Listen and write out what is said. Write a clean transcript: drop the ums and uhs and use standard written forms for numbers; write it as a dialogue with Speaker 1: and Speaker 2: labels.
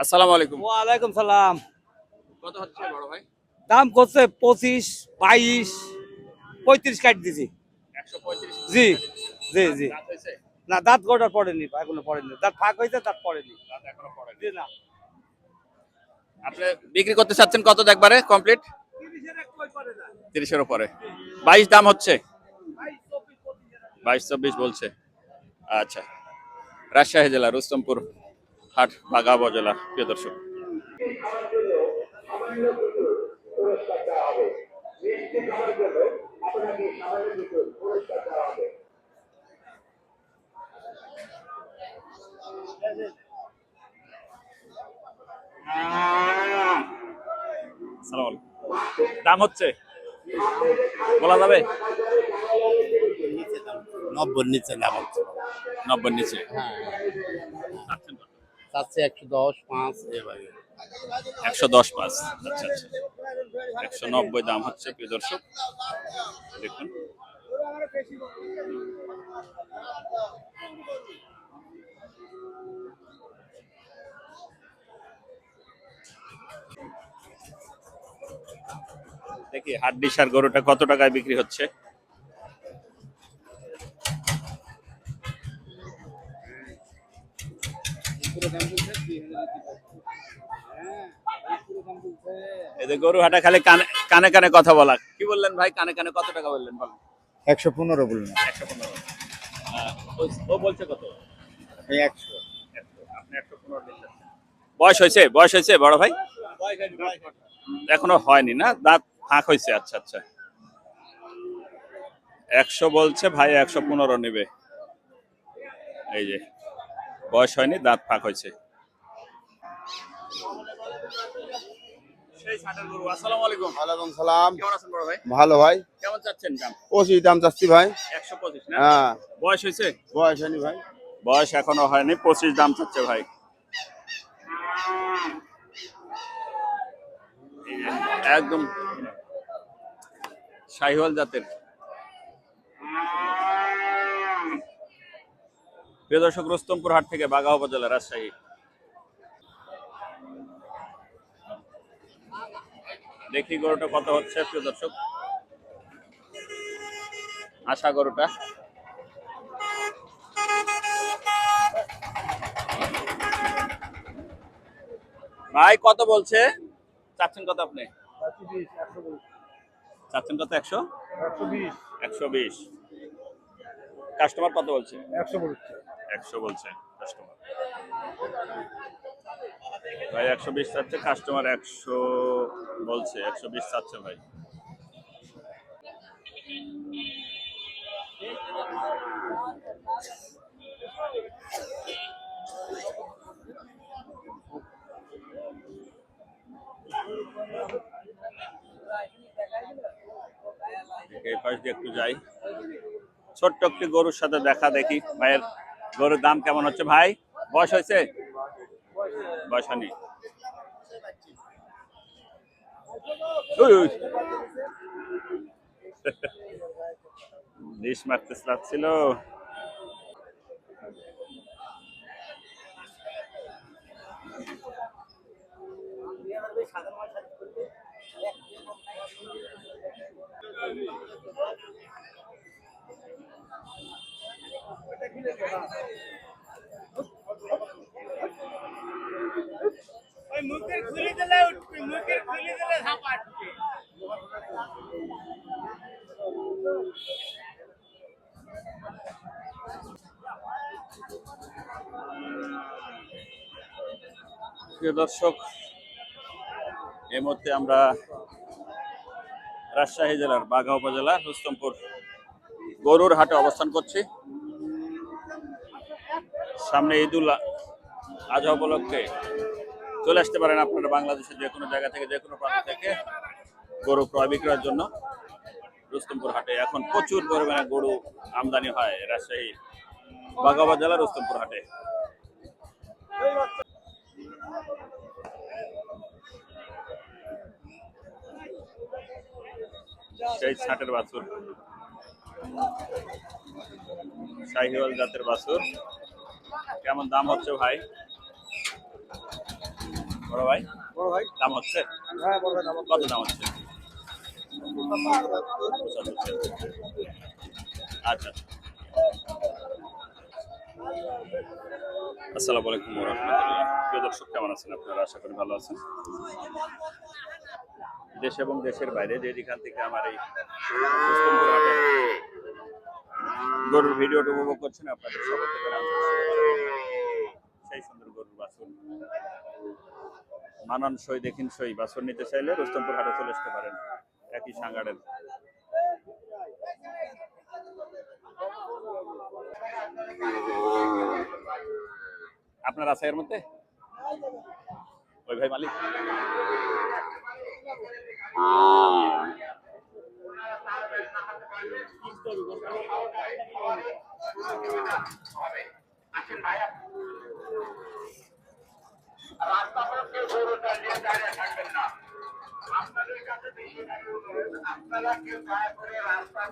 Speaker 1: আসসালামু আলাইকুম।
Speaker 2: ওয়ালাইকুম সালাম।
Speaker 1: কত হচ্ছে বড় ভাই?
Speaker 2: দাম করছে 25, 22, 35 কাট দিছি।
Speaker 1: 135
Speaker 2: জি জি জি।
Speaker 1: দাঁত হয়েছে?
Speaker 2: না দাঁত গোটার পড়েনি, এখনো পড়েনি। দাঁত ফাঁক হয়েছে, দাঁত পড়েনি।
Speaker 1: দাঁত এখনো পড়েনি।
Speaker 2: জি না।
Speaker 1: আপনি বিক্রি করতে চাচ্ছেন কত একবারে কমপ্লিট? 30 এর উপরে। 22 দাম হচ্ছে? 22-24 বলছে। আচ্ছা। রাজশাহী জেলা রুস্তমপুর হাট বাঘা উপজেলা প্রিয় দর্শক। আসসালামু আলাইকুম। দাম হচ্ছে? বলা যাবে?
Speaker 3: 90 নিচে দাম হচ্ছে।
Speaker 1: 90 নিচে। চাচ্ছেন কত?
Speaker 3: চাচ্ছে 110, 5 এভাবে।
Speaker 1: 110-5। আচ্ছা আচ্ছা। 190 দাম হচ্ছে প্রিয় দর্শক। দেখুন। দেখি হাড্ডিসার গরুটা কত টাকায় বিক্রি হচ্ছে। এই যে গরু হাটা খালি কানে কানে কানে কথা বলা। কি বললেন ভাই? কানে কানে কত টাকা বললেন বলেন?
Speaker 4: 115 বললেন।
Speaker 1: 115। ও বলছে কত?
Speaker 4: 100।
Speaker 1: আপনি 115 দিচ্ছেন। বয়স হয়েছে? বয়স হয়েছে বড় ভাই? এখনো হয়নি না? দাঁত ফাঁক হয়েছে। আচ্ছা আচ্ছা। 100 বলছে ভাই, 115 নেবে। এই যে বয়স হয়নি, দাঁত ফাঁক হয়েছে। সেই ছাটের গরু। আসসালামু আলাইকুম।
Speaker 4: ওয়ালাইকুম সালাম।
Speaker 1: কেমন আছেন বড় ভাই?
Speaker 4: ভালো ভাই।
Speaker 1: কেমন চাচ্ছেন দাম?
Speaker 4: 25 দাম চাচ্ছি ভাই।
Speaker 1: 125 না?
Speaker 4: হ্যাঁ।
Speaker 1: বয়স হয়েছে?
Speaker 4: বয়স হয়নি ভাই।
Speaker 1: বয়স এখনো হয়নি, 25 দাম চাচ্ছে ভাই। এই যে, একদম শাহিওয়াল জাতের। প্রিয় দর্শক, রুস্তমপুর হাট থেকে বাঘা উপজেলা রাজশাহী। দেখি গরুটা কত হচ্ছে প্রিয় দর্শক। আশা গরুটা ভাই কত বলছে? চাচ্ছেন কত আপনি? চাচ্ছেন কত? 100? 120। কাস্টমার কত বলছে? 100 বলছে কাস্টমার। ভাই 120 চাচ্ছে, কাস্টমার 100 বলছে। 120 চাচ্ছে ভাই। এই পাশ দিয়ে একটু যাই। ছোট্ট একটি গরুর সাথে দেখা দেখি। ভাইয়ের গরুর দাম কেমন হচ্ছে ভাই? বয়স হয়েছে? বয়স হয়নি। ডিশ মারতে চাচ্ছিল। প্রিয় দর্শক, এই মুহূর্তে আমরা রাজশাহী জেলার বাঘা উপজেলা রুস্তমপুর গরুর হাটে অবস্থান করছি। সামনে ঈদুল আজহা উপলক্ষে চলে আসতে পারেন আপনারা বাংলাদেশের যে কোনো জায়গা থেকে, যে কোনো প্রান্ত থেকে গরু ক্রয় বিক্রয়ের জন্য রুস্তমপুর হাটে। এখন প্রচুর পরিমাণে গরু আমদানি হয় রাজশাহী বাঘা উপজেলা রুস্তমপুর হাটে। সেই ছাটের বাছুর, শাহিওয়াল জাতের বাছুর। কেমন দাম হচ্ছে ভাই? বড় ভাই
Speaker 2: বড় ভাই,
Speaker 1: দাম হচ্ছে
Speaker 2: হ্যাঁ বড় ভাই,
Speaker 1: কত দাম হচ্ছে? আচ্ছা। আসসালামু আলাইকুম ওয়া রাহমাতুল্লাহ। প্রিয় দর্শক, কেমন আছেন আপনারা? আশা করি ভালো আছেন। দেশ এবং দেশের বাইরে যে যেখান থেকে আমার এই রুস্তমপুর হাটের গরুর ভিডিওটা উপভোগ করছেন, আপনাদের সকলকে জানাই সেই সুন্দর গরুর বাছুর মানানসই দেখিনসই বাছুর নিতে চাইলে রুস্তমপুর হাটে চলে আসতে পারেন। একই সাঙ্গারের আপনার আছে এর মধ্যে ওই ভাই মালিক?
Speaker 5: আপনারা কেউ দয়া করে রাস্তা